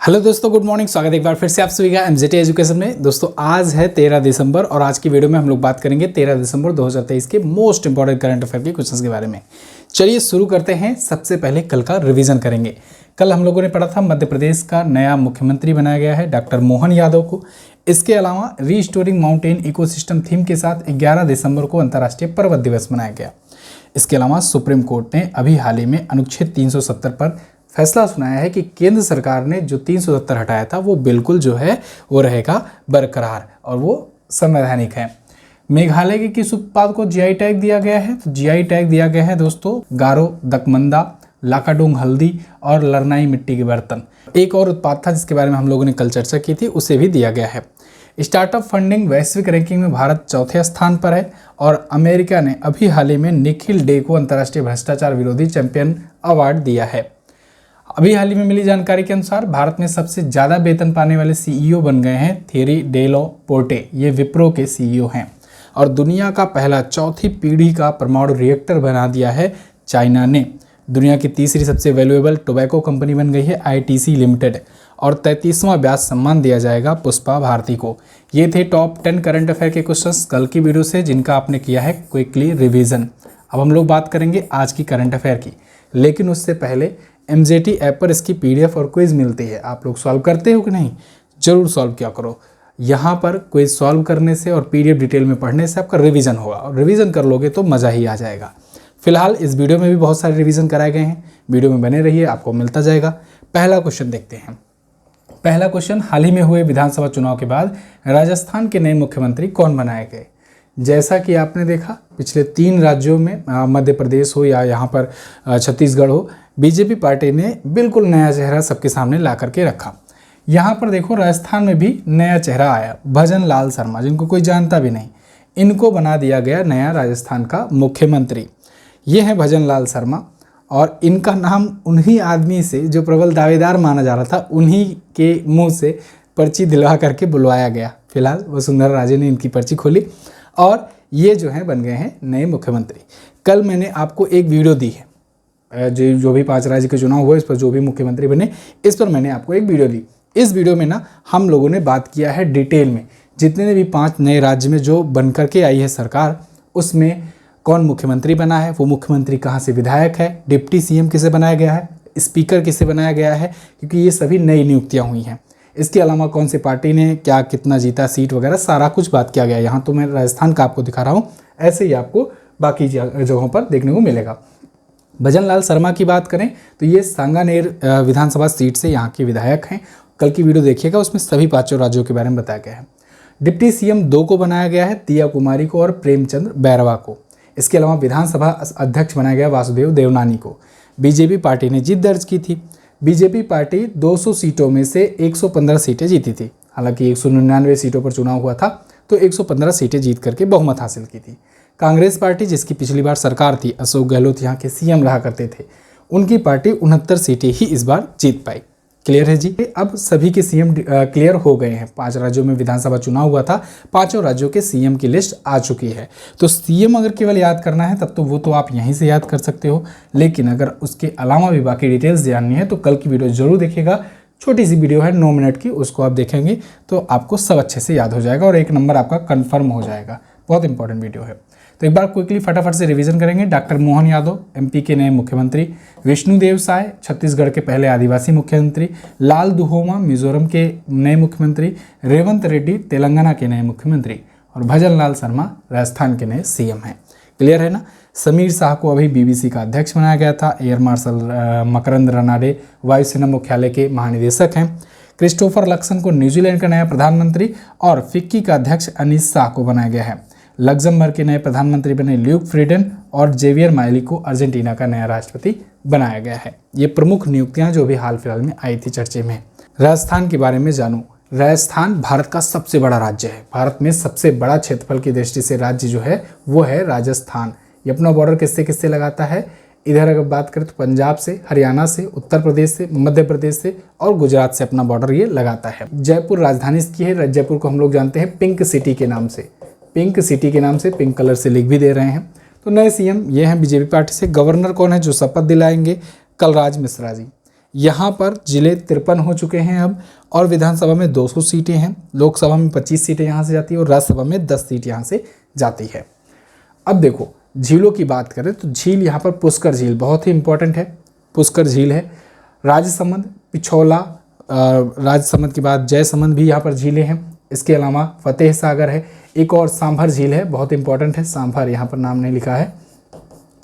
Hello दोस्तों, good morning. स्वागत है एक बार फिर से आप सभी का एमजेटी एजुकेशन में। दोस्तों आज है 13 दिसंबर और आज की वीडियो में हम लोग बात करेंगे 13 दिसंबर 2023 के मोस्ट इंपॉर्टेंट करंट अफेयर के क्वेश्चंस के बारे में। चलिए शुरू करते हैं। सबसे पहले कल का रिवीजन करेंगे। कल हम लोगों ने पढ़ा था मध्य प्रदेश का नया मुख्यमंत्री बनाया गया है डॉक्टर मोहन यादव को। इसके अलावा रीस्टोरिंग माउंटेन इकोसिस्टम थीम के साथ 11 दिसंबर को अंतर्राष्ट्रीय पर्वत दिवस मनाया गया। इसके अलावा सुप्रीम कोर्ट ने अभी हाल ही में अनुच्छेद 370 पर फैसला सुनाया है कि केंद्र सरकार ने जो 370 हटाया था वो बिल्कुल जो है वो रहेगा बरकरार और वो संवैधानिक है। मेघालय के किस उत्पाद को जीआई टैग दिया गया है? तो जीआई टैग दिया गया है दोस्तों गारो, दकमंदा, लाकाडोंग हल्दी और लरनाई मिट्टी के बर्तन। एक और उत्पाद था जिसके बारे में हम लोगों ने कल चर्चा की थी, उसे भी दिया गया है। स्टार्टअप फंडिंग वैश्विक रैंकिंग में भारत चौथे स्थान पर है और अमेरिका ने अभी हाल ही में निखिल डे को अंतर्राष्ट्रीय भ्रष्टाचार विरोधी चैंपियन अवार्ड दिया है। अभी हाल ही में मिली जानकारी के अनुसार भारत में सबसे ज़्यादा वेतन पाने वाले सीईओ बन गए हैं थेरी डेलो पोर्टे। ये विप्रो के सीईओ हैं। और दुनिया का पहला चौथी पीढ़ी का परमाणु रिएक्टर बना दिया है चाइना ने। दुनिया की तीसरी सबसे वैल्यूएबल टोबैको कंपनी बन गई है आईटीसी लिमिटेड। और 33वां ब्याज सम्मान दिया जाएगा पुष्पा भारती को। ये थे टॉप 10 करंट अफेयर के क्वेश्चंस कल की वीडियो से जिनका आपने किया है क्विकली रिवीजन। अब हम लोग बात करेंगे आज की करंट अफेयर की, लेकिन उससे पहले एमजेटी ऐप पर इसकी पीडीएफ और क्विज मिलती है। आप लोग सॉल्व करते हो कि नहीं? जरूर सॉल्व किया करो। यहाँ पर क्विज सॉल्व करने से और पीडीएफ डिटेल में पढ़ने से आपका रिवीजन होगा और रिवीजन कर लोगे तो मज़ा ही आ जाएगा। फिलहाल इस वीडियो में भी बहुत सारे रिवीजन कराए गए हैं। वीडियो में बने रहिए, आपको मिलता जाएगा। पहला क्वेश्चन देखते हैं। पहला क्वेश्चन, हाल ही में हुए विधानसभा चुनाव के बाद राजस्थान के नए मुख्यमंत्री कौन बनाए गए? जैसा कि आपने देखा पिछले 3 राज्यों में मध्य प्रदेश हो या यहाँ पर छत्तीसगढ़ हो, बीजेपी पार्टी ने बिल्कुल नया चेहरा सबके सामने ला करके रखा। यहाँ पर देखो राजस्थान में भी नया चेहरा आया, भजन लाल शर्मा, जिनको कोई जानता भी नहीं। इनको बना दिया गया नया राजस्थान का मुख्यमंत्री। ये हैं भजन लाल शर्मा और इनका नाम उन्हीं आदमी से जो प्रबल दावेदार माना जा रहा था, उन्हीं के मुँह से पर्ची दिलवा करके बुलवाया गया। फिलहाल वसुंधरा राजे ने इनकी पर्ची खोली और ये जो है बन गए हैं नए मुख्यमंत्री। कल मैंने आपको एक वीडियो दी है, जो भी 5 राज्य के चुनाव हुए इस पर जो भी मुख्यमंत्री बने, इस पर मैंने आपको एक वीडियो दी। इस वीडियो में ना हम लोगों ने बात किया है डिटेल में जितने भी 5 नए राज्य में जो बन करके आई है सरकार, उसमें कौन मुख्यमंत्री बना है, वो मुख्यमंत्री कहाँ से विधायक है, डिप्टी सीएम किसे बनाया गया है, स्पीकर किसे बनाया गया है, क्योंकि ये सभी नई नियुक्तियाँ हुई हैं। इसके अलावा कौन सी पार्टी ने क्या कितना जीता, सीट वगैरह सारा कुछ बात किया गया। यहाँ तो मैं राजस्थान का आपको दिखा रहा हूँ, ऐसे ही आपको बाकी जगहों पर देखने को मिलेगा। भजन लाल शर्मा की बात करें तो ये सांगानेर विधानसभा सीट से यहाँ के विधायक हैं। कल की वीडियो देखिएगा, उसमें सभी 5 राज्यों के बारे में बताया गया है। डिप्टी सीएम 2 को बनाया गया है, दिया कुमारी को और प्रेमचंद्र बैरवा को। इसके अलावा विधानसभा अध्यक्ष बनाया गया वासुदेव देवनानी को। बीजेपी पार्टी ने जीत दर्ज की थी। बीजेपी पार्टी 200 सीटों में से 115 सीटें जीती थी। हालांकि 199 सीटों पर चुनाव हुआ था तो 115 सीटें जीत करके बहुमत हासिल की थी। कांग्रेस पार्टी, जिसकी पिछली बार सरकार थी, अशोक गहलोत यहाँ के सीएम रहा करते थे, उनकी पार्टी 69 सीटें ही इस बार जीत पाई। क्लियर है जी? अब सभी के सीएम क्लियर हो गए हैं। 5 राज्यों में विधानसभा चुनाव हुआ था, 5 राज्यों के सीएम की लिस्ट आ चुकी है। तो सीएम अगर केवल याद करना है तब तो वो तो आप यहीं से याद कर सकते हो, लेकिन अगर उसके अलावा भी बाकी डिटेल्स जाननी है तो कल की वीडियो जरूर देखिएगा। छोटी सी वीडियो है 9 मिनट की, उसको आप देखेंगे तो आपको सब अच्छे से याद हो जाएगा और 1 नंबर आपका कन्फर्म हो जाएगा। बहुत इंपॉर्टेंट वीडियो है। तो एक बार क्विकली फटाफट से रिवीजन करेंगे। डॉक्टर मोहन यादव एमपी के नए मुख्यमंत्री, विष्णुदेव साय छत्तीसगढ़ के पहले आदिवासी मुख्यमंत्री, लाल दुहोमा मिजोरम के नए मुख्यमंत्री, रेवंत रेड्डी तेलंगाना के नए मुख्यमंत्री और भजन लाल शर्मा राजस्थान के नए सीएम हैं। क्लियर है ना? समीर शाह को अभी बीबीसी का अध्यक्ष बनाया गया था। एयर मार्शल मकरंद रनाडे वायुसेना मुख्यालय के महानिदेशक हैं। क्रिस्टोफर लक्सन को न्यूजीलैंड का नया प्रधानमंत्री और फिक्की का अध्यक्ष अनीस शाह को बनाया गया है। लग्जमबर्ग के नए प्रधानमंत्री बने ल्यूक फ्रीडन और जेवियर माइली को अर्जेंटीना का नया राष्ट्रपति बनाया गया है। ये प्रमुख नियुक्तियां जो भी हाल फिलहाल में आई थी चर्चे में। राजस्थान के बारे में जानूं। राजस्थान भारत का सबसे बड़ा राज्य है। भारत में सबसे बड़ा क्षेत्रफल की दृष्टि से राज्य जो है वो है राजस्थान। ये अपना बॉर्डर किससे किससे लगाता है? इधर अगर बात करें तो पंजाब से, हरियाणा से, उत्तर प्रदेश से, मध्य प्रदेश से और गुजरात से अपना बॉर्डर ये लगाता है। जयपुर राजधानी इसकी है। जयपुर को हम लोग जानते हैं पिंक सिटी के नाम से। पिंक सिटी के नाम से पिंक कलर से लिख भी दे रहे हैं। तो नए सीएम ये हैं बीजेपी पार्टी से। गवर्नर कौन है जो शपथ दिलाएंगे? कलराज मिश्रा जी। यहाँ पर जिले 53 हो चुके हैं अब, और विधानसभा में 200 सीटें हैं, लोकसभा में 25 सीटें यहाँ से जाती है और राज्यसभा में 10 सीट यहाँ से जाती है। अब देखो झीलों की बात करें तो झील यहाँ पर पुष्कर झील बहुत ही इंपॉर्टेंट है, पुष्कर झील है। राजसमंद, पिछौला, राजसमंद के बाद जयसमंद भी यहाँ पर झीलें हैं। इसके अलावा फतेह सागर है, एक और सांभर झील है, बहुत इंपॉर्टेंट है। सांभर यहाँ पर नाम नहीं लिखा है,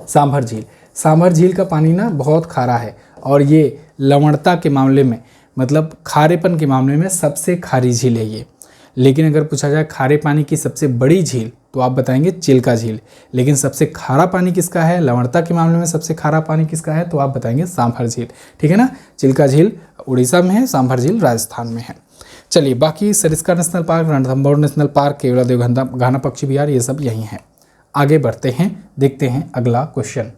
सांभर झील। सांभर झील का पानी ना बहुत खारा है और ये लवणता के मामले में, मतलब खारेपन के मामले में सबसे खारी झील है ये। लेकिन अगर पूछा जाए खारे पानी की सबसे बड़ी झील तो आप बताएंगे चिल्का झील। लेकिन सबसे खारा पानी किसका है, लवणता के मामले में सबसे खारा पानी किसका है, तो आप बताएंगे सांभर झील। ठीक है ना, चिल्का झील उड़ीसा में है, सांभर झील राजस्थान में है। चलिए बाकी Sariska national park, Ranthambore national park, Keoladeo Ghana पक्षी विहार, ये सब यही हैं। आगे बढ़ते हैं, देखते हैं अगला क्वेश्चन।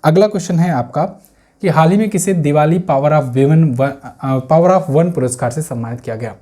अगला क्वेश्चन है आपका कि हाल ही में किसे दिवाली पावर ऑफ वन पुरस्कार से सम्मानित किया गया।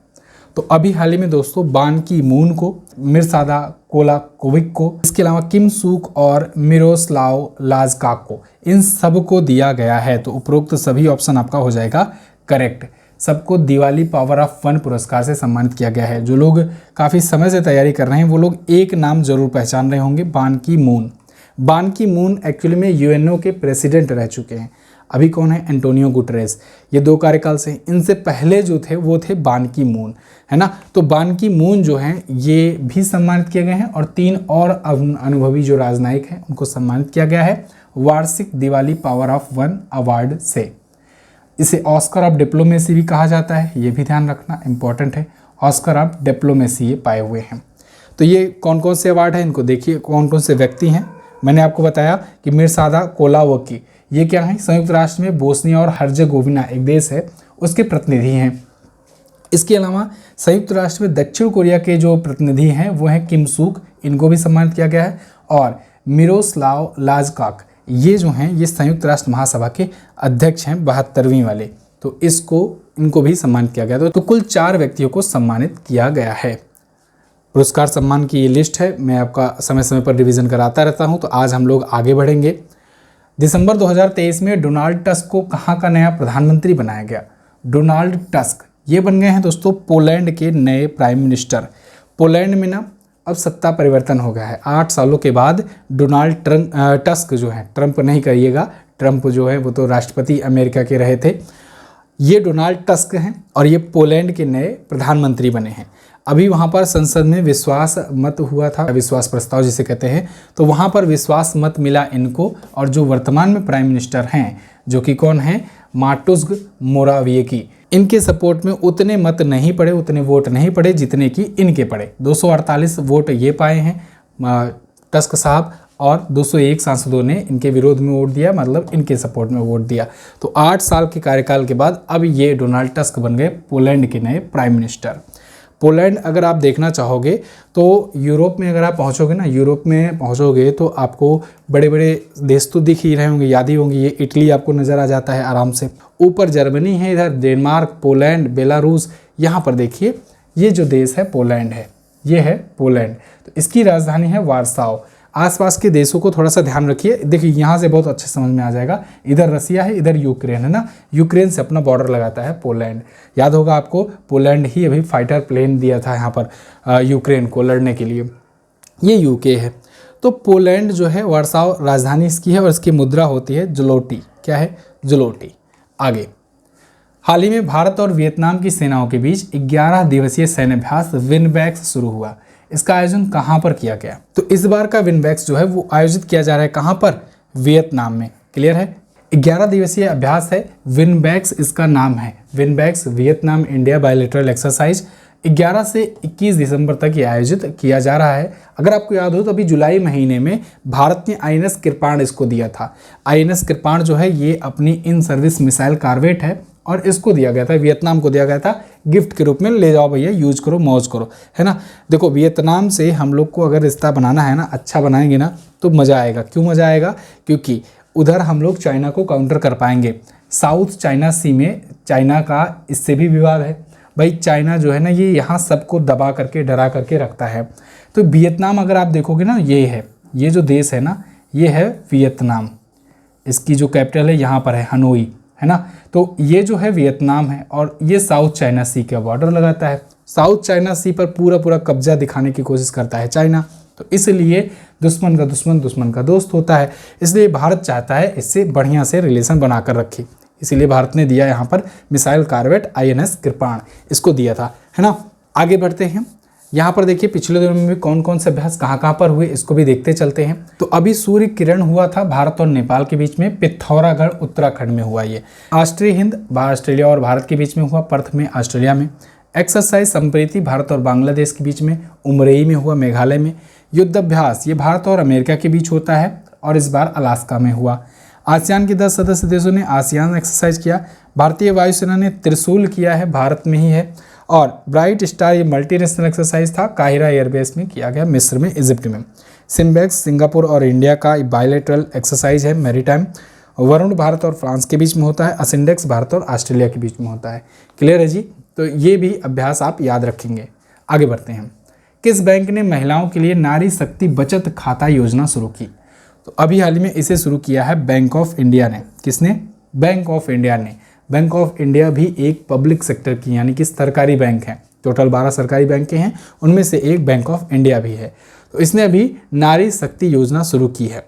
तो अभी हाल ही में दोस्तों बान की मून को, मिर्सादा कोलाकोविक को, इसके अलावा किम सूक और मिरोस्लाव लाजकाक को, इन सब को दिया गया है। तो उपरोक्त सभी ऑप्शन आपका हो जाएगा करेक्ट। सबको दिवाली पावर ऑफ वन पुरस्कार से सम्मानित किया गया है। जो लोग काफ़ी समय से तैयारी कर रहे हैं वो लोग एक नाम जरूर पहचान रहे होंगे, बान की मून। बान की मून एक्चुअली में यूएनओ के प्रेसिडेंट रह चुके हैं। अभी कौन है, एंटोनियो गुटरेस, ये 2 कार्यकाल से। इनसे पहले जो थे वो थे बान की मून, है ना। तो बान की मून जो हैं ये भी सम्मानित किए गए हैं और 3 और अनुभवी जो राजनयिक हैं उनको सम्मानित किया गया है वार्षिक Diwali power of one award से। इसे ऑस्कर ऑफ डिप्लोमेसी भी कहा जाता है, ये भी ध्यान रखना इंपॉर्टेंट है। ऑस्कर ऑफ डिप्लोमेसी ये पाए हुए हैं। तो ये कौन कौन से अवार्ड हैं, इनको देखिए कौन कौन से व्यक्ति हैं। मैंने आपको बताया कि मिर्सादा कोलावकी, ये क्या है, संयुक्त राष्ट्र में बोस्निया और हर्जेगोविना एक देश है उसके प्रतिनिधि हैं। इसके अलावा संयुक्त राष्ट्र में दक्षिण कोरिया के जो प्रतिनिधि हैं वो हैं किम सूक, इनको भी सम्मानित किया गया है। और मिरोस्लाव लाजकाक, ये जो हैं ये संयुक्त राष्ट्र महासभा के अध्यक्ष हैं 72वीं वाले, तो इनको भी सम्मानित किया गया। तो कुल 4 व्यक्तियों को सम्मानित किया गया है। पुरस्कार सम्मान की ये लिस्ट है, मैं आपका समय समय पर रिवीजन कराता रहता हूँ। तो आज हम लोग आगे बढ़ेंगे। दिसंबर 2023 में डोनाल्ड टस्क को कहाँ का नया प्रधानमंत्री बनाया गया। डोनाल्ड टस्क ये बन गए हैं दोस्तों पोलैंड के नए प्राइम मिनिस्टर। पोलैंड में ना अब सत्ता परिवर्तन हो गया है। 8 सालों के बाद डोनाल्ड टस्क जो है, ट्रंप नहीं करिएगा, ट्रंप जो है वो तो राष्ट्रपति अमेरिका के रहे थे, ये डोनाल्ड टस्क हैं और ये पोलैंड के नए प्रधानमंत्री बने हैं। अभी वहाँ पर संसद में विश्वास मत हुआ था, विश्वास प्रस्ताव जिसे कहते हैं, तो वहाँ पर विश्वास मत मिला इनको। और जो वर्तमान में प्राइम मिनिस्टर हैं जो कि कौन है, माटुस्क मोराविएकी, इनके सपोर्ट में उतने मत नहीं पड़े, उतने वोट नहीं पड़े जितने कि इनके पड़े। 248 वोट ये पाए हैं टस्क साहब और 201 सांसदों ने इनके विरोध में वोट दिया, मतलब इनके सपोर्ट में वोट दिया। तो 8 साल के कार्यकाल के बाद अब ये डोनाल्ड टस्क बन गए पोलैंड के नए प्राइम मिनिस्टर। पोलैंड अगर आप देखना चाहोगे तो यूरोप में अगर आप पहुंचोगे ना, यूरोप में पहुंचोगे तो आपको बड़े बड़े देश तो दिख ही रहे होंगे, याद ही होंगे। ये इटली आपको नज़र आ जाता है आराम से, ऊपर जर्मनी है, इधर डेनमार्क, पोलैंड, बेलारूस। यहाँ पर देखिए ये जो देश है पोलैंड है, ये है पोलैंड। तो इसकी राजधानी है वार्साव। आसपास के देशों को थोड़ा सा ध्यान रखिए, देखिए यहाँ से बहुत अच्छे समझ में आ जाएगा। इधर रसिया है, इधर यूक्रेन है ना, यूक्रेन से अपना बॉर्डर लगाता है पोलैंड। याद होगा आपको, पोलैंड ही अभी फाइटर प्लेन दिया था यहाँ पर यूक्रेन को लड़ने के लिए। ये यूके है। तो पोलैंड जो है वार्साव राजधानी इसकी है और इसकी मुद्रा होती है ज़्लोटी। क्या है, ज़्लोटी। आगे हाल ही में भारत और वियतनाम की सेनाओं के बीच 11 दिवसीय सैन्याभ्यास विनबैक्स शुरू हुआ। इसका आयोजन कहाँ पर किया गया। तो इस बार का विनबैक्स जो है वो आयोजित किया जा रहा है कहाँ पर, वियतनाम में। क्लियर है, 11 दिवसीय अभ्यास है, विनबैक्स इसका नाम है। VINBAX Vietnam India bilateral exercise 11 से 21 दिसंबर तक ये आयोजित किया जा रहा है। अगर आपको याद हो तो अभी जुलाई महीने में भारत ने INS कृपाण इसको दिया था। INS कृपाण जो है ये अपनी इन सर्विस मिसाइल कार्वेट है और इसको दिया गया था, वियतनाम को दिया गया था गिफ्ट के रूप में। ले जाओ भैया, यूज करो, मौज करो, है ना। देखो वियतनाम से हम लोग को अगर रिश्ता बनाना है ना, अच्छा बनाएंगे ना तो मज़ा आएगा। क्यों मज़ा आएगा, क्योंकि उधर हम लोग चाइना को काउंटर कर पाएंगे। साउथ चाइना सी में चाइना का इससे भी विवाद है भाई। चाइना जो है ना ये यहाँ सबको दबा करके डरा करके रखता है। तो वियतनाम अगर आप देखोगे ना, ये है, ये जो देश है ना ये है वियतनाम। इसकी जो कैपिटल है यहाँ पर है हनोई, है ना। तो ये जो है वियतनाम है और ये साउथ चाइना सी का बॉर्डर लगाता है। साउथ चाइना सी पर पूरा पूरा कब्जा दिखाने की कोशिश करता है चाइना, तो इसलिए दुश्मन का दुश्मन दुश्मन का दोस्त होता है। इसलिए भारत चाहता है इससे बढ़िया से रिलेशन बनाकर रखे, इसीलिए भारत ने दिया यहाँ पर मिसाइल कॉर्वेट INS कृपाण, इसको दिया था, है ना। आगे बढ़ते हैं, यहाँ पर देखिए पिछले दिनों में भी कौन कौन से अभ्यास कहाँ पर हुए इसको भी देखते चलते हैं। तो अभी सूर्य किरण हुआ था भारत और नेपाल के बीच में, पिथौरागढ़ उत्तराखंड में हुआ ये। ऑस्ट्रेलिया हिंद ऑस्ट्रेलिया और भारत के बीच में हुआ, पर्थ में ऑस्ट्रेलिया में। एक्सरसाइज संप्रीति भारत और बांग्लादेश के बीच में, उमरई में हुआ मेघालय में। युद्धाभ्यास ये भारत और अमेरिका के बीच होता है और इस बार अलास्का में हुआ। आसियान के 10 सदस्य देशों ने आसियान एक्सरसाइज किया। भारतीय वायुसेना ने त्रिशूल किया है, भारत में ही है। और ब्राइट स्टार ये मल्टीनेशनल एक्सरसाइज था, काहिरा एयरबेस में किया गया, मिस्र में, इजिप्ट में। सिम्बेक्स सिंगापुर और इंडिया का बायलैटरल एक्सरसाइज है, मैरीटाइम। वरुण भारत और फ्रांस के बीच में होता है। असिंडेक्स भारत और ऑस्ट्रेलिया के बीच में होता है। क्लियर है जी, तो ये भी अभ्यास आप याद रखेंगे। आगे बढ़ते हैं, किस बैंक ने महिलाओं के लिए नारी शक्ति बचत खाता योजना शुरू की? तो अभी हाल ही में इसे शुरू किया है बैंक ऑफ इंडिया ने। किसने? बैंक ऑफ इंडिया ने। बैंक ऑफ इंडिया भी एक पब्लिक सेक्टर की यानी कि सरकारी बैंक है। टोटल 12 सरकारी बैंक हैं, उनमें से एक बैंक ऑफ इंडिया भी है। तो इसने अभी नारी शक्ति योजना शुरू की है।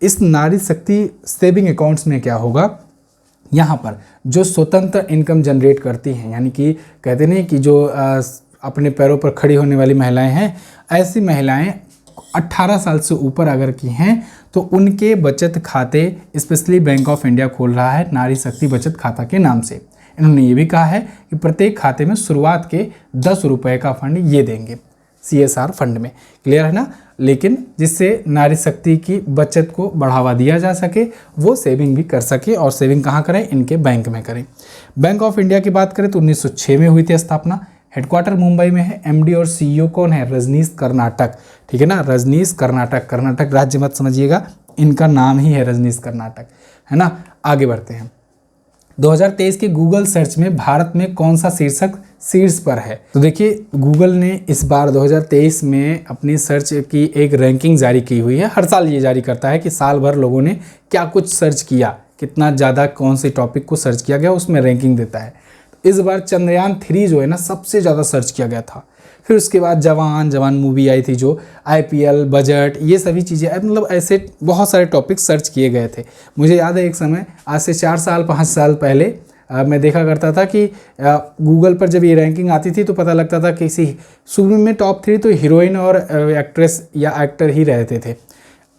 इस नारी शक्ति सेविंग अकाउंट्स में क्या होगा, यहाँ पर जो स्वतंत्र इनकम जनरेट करती हैं, यानी कि कहते नहीं कि जो अपने पैरों पर खड़ी होने वाली महिलाएं हैं, ऐसी महिलाएं 18 साल से ऊपर अगर की हैं तो उनके बचत खाते स्पेशली बैंक ऑफ इंडिया खोल रहा है नारी शक्ति बचत खाता के नाम से। इन्होंने ये भी कहा है कि प्रत्येक खाते में शुरुआत के 10 रुपये का फंड ये देंगे CSR फंड में। क्लियर है ना, लेकिन जिससे नारी शक्ति की बचत को बढ़ावा दिया जा सके, वो सेविंग भी कर सके। और सेविंग कहाँ करें? इनके बैंक में करें। बैंक ऑफ इंडिया की बात करें तो 1906 में हुई थी स्थापना। हेडक्वार्टर मुंबई में है। MD और CEO कौन है? रजनीश कर्नाटक, ठीक है ना, रजनीश कर्नाटक। कर्नाटक राज्य मत समझिएगा, इनका नाम ही है रजनीश कर्नाटक, है ना। आगे बढ़ते हैं, 2023 के गूगल सर्च में भारत में कौन सा शीर्षक शीर्ष पर है? तो देखिए गूगल ने इस बार 2023 में अपनी सर्च की एक रैंकिंग जारी की हुई है। हर साल ये जारी करता है कि साल भर लोगों ने क्या कुछ सर्च किया, कितना ज़्यादा कौन से टॉपिक को सर्च किया गया, उसमें रैंकिंग देता है। इस बार चंद्रयान 3 जो है ना सबसे ज़्यादा सर्च किया गया था। फिर उसके बाद जवान मूवी आई थी, जो IPL, बजट, ये सभी चीज़ें, मतलब ऐसे बहुत सारे टॉपिक सर्च किए गए थे। मुझे याद है एक समय आज से 4 साल 5 साल पहले मैं देखा करता था कि गूगल पर जब ये रैंकिंग आती थी तो पता लगता था किसी शुरू में टॉप 3 तो हीरोइन और एक्ट्रेस या एक्टर ही रहते थे।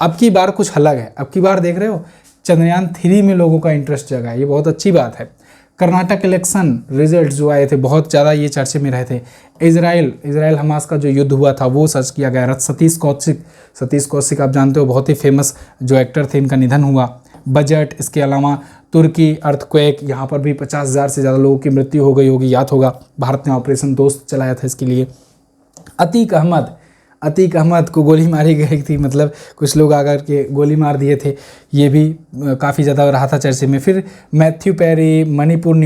अब की बार कुछ अलग है, अब की बार देख रहे हो चंद्रयान 3 में लोगों का इंटरेस्ट जगा है, ये बहुत अच्छी बात है। कर्नाटक इलेक्शन रिजल्ट जो आए थे बहुत ज़्यादा ये चर्चे में रहे थे। इजराइल हमास का जो युद्ध हुआ था वो सर्च किया गया। सतीश कौशिक आप जानते हो, बहुत ही फेमस जो एक्टर थे, इनका निधन हुआ। बजट, इसके अलावा तुर्की अर्थक्वेक, यहाँ पर भी 50,000 से ज़्यादा लोगों की मृत्यु हो गई होगी, याद होगा। भारत ने ऑपरेशन दोस्त चलाया था इसके लिए। अतीक अहमद को गोली मारी गई थी, मतलब कुछ लोग आकर के गोली मार दिए थे, ये भी काफ़ी ज़्यादा रहा था चर्चे में। फिर मैथ्यू पेरी, मणिपुर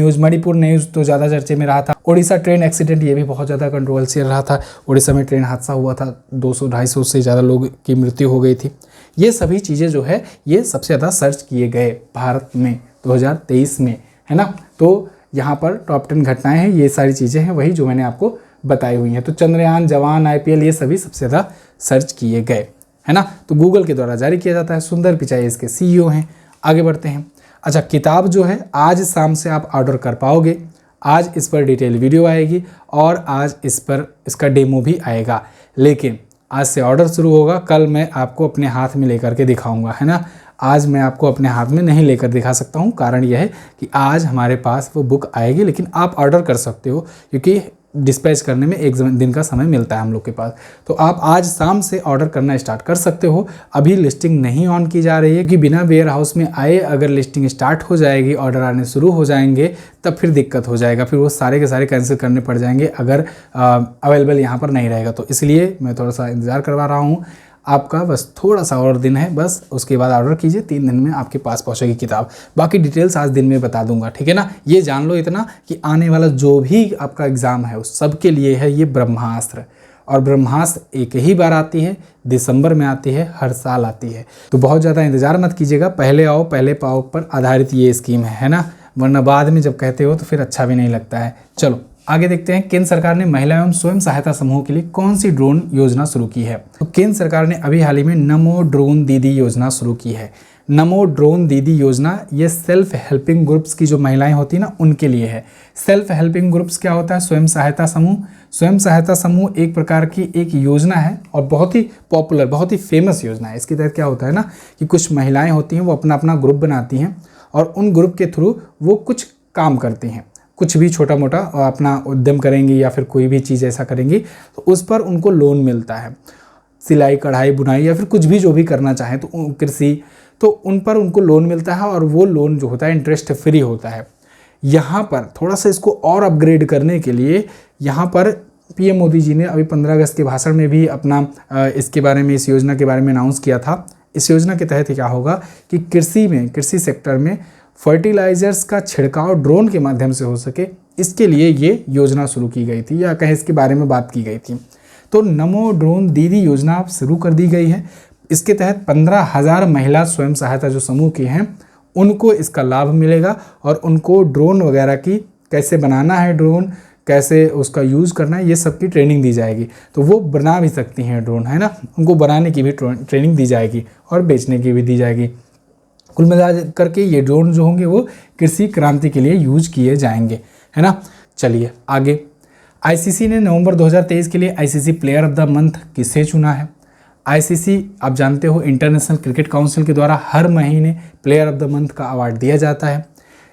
न्यूज़ तो ज़्यादा चर्चे में रहा था। उड़ीसा ट्रेन एक्सीडेंट, ये भी बहुत ज़्यादा कंट्रोवर्शियल रहा था। उड़ीसा में ट्रेन हादसा हुआ था, 200-250 से ज़्यादा लोग की मृत्यु हो गई थी। ये सभी चीज़ें जो है ये सबसे ज़्यादा सर्च किए गए भारत में 2023 में, है ना। तो यहाँ पर टॉप 10 घटनाएँ हैं, ये सारी चीज़ें हैं वही जो मैंने आपको बताई हुई हैं। तो चंद्रयान, जवान, IPL ये सभी सबसे ज़्यादा सर्च किए गए, है ना। तो गूगल के द्वारा जारी किया जाता है। सुंदर पिचाई इसके CEO हैं। आगे बढ़ते हैं। अच्छा, किताब जो है आज शाम से आप ऑर्डर कर पाओगे। आज इस पर डिटेल वीडियो आएगी और आज इस पर इसका डेमो भी आएगा, लेकिन आज से ऑर्डर शुरू होगा। कल मैं आपको अपने हाथ में लेकर के दिखाऊंगा, है ना। आज मैं आपको अपने हाथ में नहीं लेकर दिखा सकता हूँ, कारण यह है कि आज हमारे पास वो बुक आएगी, लेकिन आप ऑर्डर कर सकते हो क्योंकि डिस्पैच करने में 1 दिन का समय मिलता है हम लोग के पास। तो आप आज शाम से ऑर्डर करना स्टार्ट कर सकते हो। अभी लिस्टिंग नहीं ऑन की जा रही है कि बिना वेयर हाउस में आए अगर लिस्टिंग स्टार्ट हो जाएगी, ऑर्डर आने शुरू हो जाएंगे, तब फिर दिक्कत हो जाएगा, फिर वो सारे के सारे कैंसिल करने पड़ जाएंगे अगर अवेलेबल यहाँ पर नहीं रहेगा। तो इसलिए मैं थोड़ा सा इंतज़ार करवा रहा हूँ आपका, बस थोड़ा सा और दिन है, बस उसके बाद ऑर्डर कीजिए, 3 दिन में आपके पास पहुंचेगी किताब। बाकी डिटेल्स आज दिन में बता दूंगा, ठीक है ना। ये जान लो इतना कि आने वाला जो भी आपका एग्ज़ाम है उस सब के लिए है ये ब्रह्मास्त्र। और ब्रह्मास्त्र एक ही बार आती है, दिसंबर में आती है, हर साल आती है। तो बहुत ज़्यादा इंतज़ार मत कीजिएगा, पहले आओ पहले पाओ पर आधारित ये स्कीम है ना। वरना बाद में जब कहते हो तो फिर अच्छा भी नहीं लगता है। चलो आगे देखते हैं, केंद्र सरकार ने महिला एवं स्वयं सहायता समूह के लिए कौन सी ड्रोन योजना शुरू की है। तो केंद्र सरकार ने अभी हाल ही में नमो ड्रोन दीदी योजना शुरू की है। नमो ड्रोन दीदी योजना ये सेल्फ हेल्पिंग ग्रुप्स की जो महिलाएं होती हैं ना, उनके लिए है। सेल्फ हेल्पिंग ग्रुप्स क्या होता है? स्वयं सहायता समूह। स्वयं सहायता समूह एक प्रकार की एक योजना है और बहुत ही पॉपुलर, बहुत ही फेमस योजना है। इसके तहत क्या होता है ना कि कुछ महिलाएं होती हैं, वो अपना अपना ग्रुप बनाती हैं और उन ग्रुप के थ्रू वो कुछ काम करती हैं, कुछ भी छोटा मोटा अपना उद्यम करेंगी या फिर कोई भी चीज़ ऐसा करेंगी तो उस पर उनको लोन मिलता है। सिलाई, कढ़ाई, बुनाई या फिर कुछ भी जो भी करना चाहें तो कृषि, तो उन पर उनको लोन मिलता है और वो लोन जो होता है इंटरेस्ट फ्री होता है। यहाँ पर थोड़ा सा इसको और अपग्रेड करने के लिए यहाँ पर पीएम मोदी जी ने अभी 15 अगस्त के भाषण में भी अपना इसके बारे में, इस योजना के बारे में अनाउंस किया था। इस योजना के तहत क्या होगा कि कृषि सेक्टर में फर्टिलाइजर्स का छिड़काव ड्रोन के माध्यम से हो सके, इसके लिए ये योजना शुरू की गई थी, या कहें इसके बारे में बात की गई थी। तो नमो ड्रोन दीदी योजना अब शुरू कर दी गई है। इसके तहत 15,000 महिला स्वयं सहायता जो समूह की हैं उनको इसका लाभ मिलेगा और उनको ड्रोन वगैरह की कैसे बनाना है, ड्रोन कैसे उसका यूज़ करना है, ये सब की ट्रेनिंग दी जाएगी। तो वो बना भी सकती हैं ड्रोन, है ना, उनको बनाने की भी ट्रेनिंग दी जाएगी और बेचने की भी दी जाएगी। कुल मिला करके ये ड्रोन जो होंगे वो कृषि क्रांति के लिए यूज किए जाएंगे, है ना। चलिए आगे, आईसीसी ने नवंबर 2023 के लिए ICC player of the month किसे चुना है। आईसीसी आप जानते हो इंटरनेशनल क्रिकेट काउंसिल के द्वारा हर महीने प्लेयर ऑफ द मंथ का अवार्ड दिया जाता है।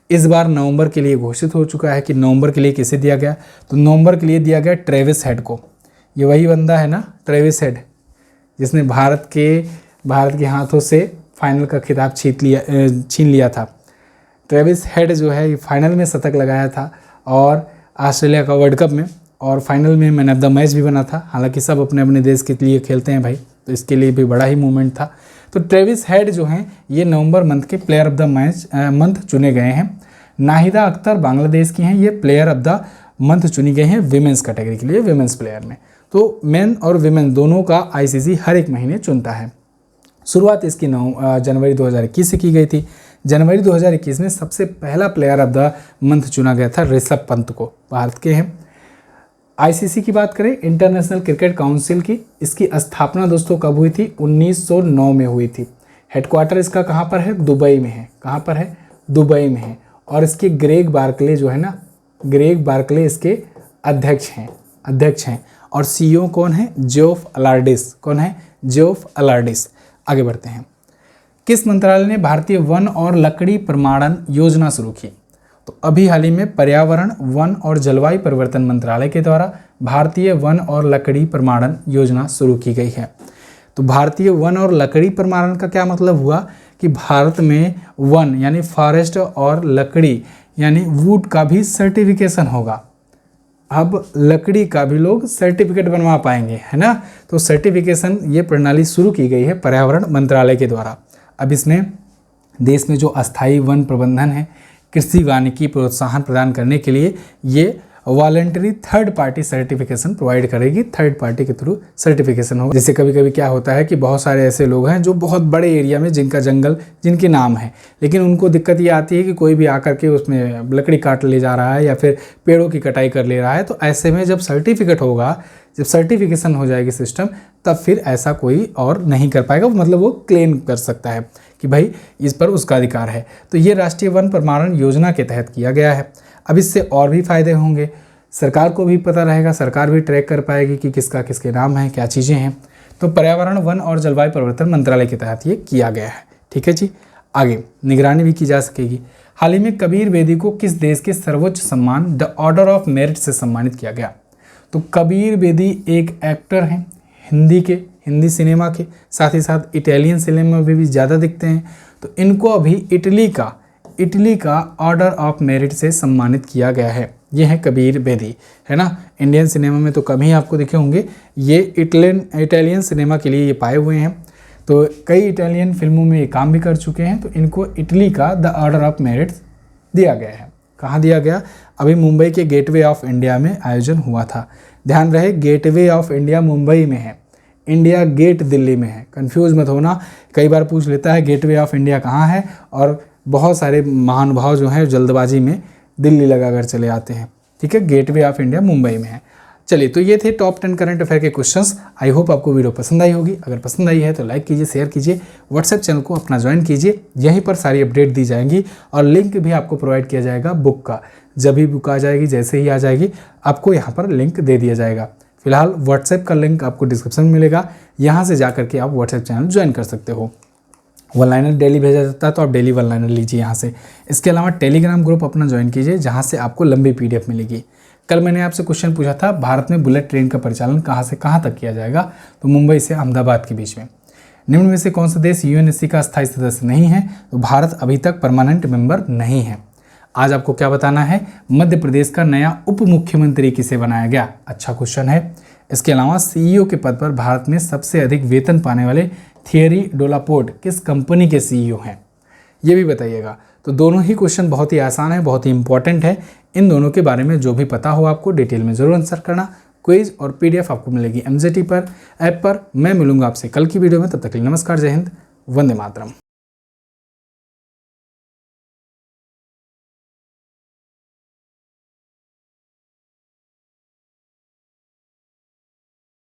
इस बार नवंबर के लिए घोषित हो चुका है कि नवंबर के लिए किसे दिया गया। तो नवंबर के लिए दिया गया ट्रेविस हेड को। ये वही बंदा है ना, ट्रेविस हेड, जिसने भारत के हाथों से फाइनल का खिताब छीन लिया था। ट्रेविस हेड जो है ये फाइनल में शतक लगाया था और ऑस्ट्रेलिया का वर्ल्ड कप में, और फाइनल में मैन ऑफ द मैच भी बना था। हालांकि सब अपने अपने देश के लिए खेलते हैं भाई, तो इसके लिए भी बड़ा ही मूवमेंट था। तो ट्रेविस हेड जो हैं ये नवंबर मंथ के प्लेयर ऑफ द मंथ चुने गए हैं। नाहिदा अख्तर बांग्लादेश की हैं, ये प्लेयर ऑफ द मंथ चुनी गई हैं विमेंस कैटेगरी के लिए, विमेंस प्लेयर में। तो मेन और विमेन दोनों का आईसीसी हर एक महीने चुनता है। शुरुआत इसकी जनवरी 2021 से की गई थी। जनवरी 2021 में सबसे पहला प्लेयर ऑफ द मंथ चुना गया था ऋषभ पंत को, भारत के हैं। आईसीसी की बात करें, इंटरनेशनल क्रिकेट काउंसिल की, इसकी स्थापना दोस्तों कब हुई थी? 1909 में हुई थी। हेडक्वार्टर इसका कहाँ पर है? दुबई में है। कहाँ पर है? दुबई में है। और इसके ग्रेग बार्कले जो है ना, ग्रेग बार्कले इसके अध्यक्ष हैं। और सीईओ कौन है? जेफ अलार्डिस। कौन है? जेफ अलार्डिस। आगे बढ़ते हैं। किस मंत्रालय ने भारतीय वन और लकड़ी प्रमाणन योजना शुरू की? तो अभी हाल ही में पर्यावरण, वन और जलवायु परिवर्तन मंत्रालय के द्वारा भारतीय वन और लकड़ी प्रमाणन योजना शुरू की गई है। तो भारतीय वन और लकड़ी प्रमाणन का क्या मतलब हुआ कि भारत में वन यानी फॉरेस्ट और लकड़ी यानी वुड का भी सर्टिफिकेशन होगा। अब लकड़ी का भी लोग सर्टिफिकेट बनवा पाएंगे, है ना। तो सर्टिफिकेशन ये प्रणाली शुरू की गई है पर्यावरण मंत्रालय के द्वारा। अब इसमें देश में जो अस्थायी वन प्रबंधन है, कृषि वानिकी प्रोत्साहन प्रदान करने के लिए ये voluntary third party certification provide करेगी। थर्ड पार्टी के थ्रू सर्टिफिकेशन होगा। जैसे कभी कभी क्या होता है कि बहुत सारे ऐसे लोग हैं जो बहुत बड़े एरिया में जिनका जंगल जिनके नाम है, लेकिन उनको दिक्कत ये आती है कि कोई भी आकर के उसमें लकड़ी काट ले जा रहा है या फिर पेड़ों की कटाई कर ले रहा है। तो ऐसे में जब सर्टिफिकेट होगा, जब सर्टिफिकेशन हो जाएगी सिस्टम, तब फिर ऐसा कोई और नहीं कर पाएगा। मतलब वो क्लेम कर सकता है कि भाई इस पर उसका अधिकार है। तो ये राष्ट्रीय वन प्रमाणन योजना के तहत किया गया है। अब इससे और भी फायदे होंगे, सरकार को भी पता रहेगा, सरकार भी ट्रैक कर पाएगी कि किसका किसके नाम है, क्या चीज़ें हैं। तो पर्यावरण, वन और जलवायु परिवर्तन मंत्रालय के तहत ये किया गया है। ठीक है जी। आगे निगरानी भी की जा सकेगी। हाल ही में कबीर बेदी को किस देश के सर्वोच्च सम्मान द ऑर्डर ऑफ मेरिट से सम्मानित किया गया? तो कबीर बेदी एक एक्टर हैं हिंदी सिनेमा के, साथ ही साथ इटालियन सिनेमा में भी ज़्यादा दिखते हैं। तो इनको अभी इटली का ऑर्डर ऑफ मेरिट से सम्मानित किया गया है। ये है कबीर बेदी, है ना। इंडियन सिनेमा में तो कम ही आपको दिखे होंगे, ये इटालियन सिनेमा के लिए ये पाए हुए हैं। तो कई इटालियन फिल्मों में ये काम भी कर चुके हैं। तो इनको इटली का द ऑर्डर ऑफ मेरिट दिया गया है। कहाँ दिया गया? अभी मुंबई के गेटवे ऑफ इंडिया में आयोजन हुआ था। ध्यान रहे, गेटवे ऑफ इंडिया मुंबई में है, इंडिया गेट दिल्ली में है। कंफ्यूज मत होना, कई बार पूछ लेता है गेटवे ऑफ इंडिया कहाँ है और बहुत सारे महानुभाव जो हैं जल्दबाजी में दिल्ली लगाकर चले आते हैं। ठीक है, गेटवे ऑफ इंडिया मुंबई में है। चलिए, तो ये थे टॉप 10 करंट अफेयर के क्वेश्चंस। आई होप आपको वीडियो पसंद आई होगी। अगर पसंद आई है तो लाइक कीजिए, शेयर कीजिए, व्हाट्सएप चैनल को अपना ज्वाइन कीजिए। यहीं पर सारी अपडेट दी जाएंगी और लिंक भी आपको प्रोवाइड किया जाएगा बुक का। जब भी बुक आ जाएगी, जैसे ही आ जाएगी, आपको यहाँ पर लिंक दे दिया जाएगा। फिलहाल व्हाट्सएप का लिंक आपको डिस्क्रिप्शन में मिलेगा, यहाँ से जा करके आप व्हाट्सएप चैनल ज्वाइन कर सकते हो। वन लाइनर डेली भेजा जाता है तो आप डेली वन लाइनर लीजिए यहाँ से। इसके अलावा टेलीग्राम ग्रुप अपना ज्वाइन कीजिए, जहाँ से आपको लंबी PDF मिलेगी। कल मैंने आपसे क्वेश्चन पूछा था, भारत में बुलेट ट्रेन का परिचालन कहाँ से कहाँ तक किया जाएगा, तो मुंबई से अहमदाबाद के बीच में। निम्न में से कौन सा देश UNSC का स्थायी सदस्य नहीं है, तो भारत अभी तक परमानेंट मेंबर नहीं है। आज आपको क्या बताना है, मध्य प्रदेश का नया उप मुख्यमंत्री किसे बनाया गया, अच्छा क्वेश्चन है। इसके अलावा CEO के पद पर भारत में सबसे अधिक वेतन पाने वाले थियरी डोलापोर्ट किस कंपनी के CEO हैं, ये भी बताइएगा। तो दोनों ही क्वेश्चन बहुत ही आसान है, बहुत ही इंपॉर्टेंट है। इन दोनों के बारे में जो भी पता हो आपको डिटेल में जरूर आंसर करना। क्विज और PDF आपको मिलेगी MZT पर ऐप पर। मैं मिलूंगा आपसे कल की वीडियो में, तब तक के लिए नमस्कार, जय हिंद, वंदे मातरम।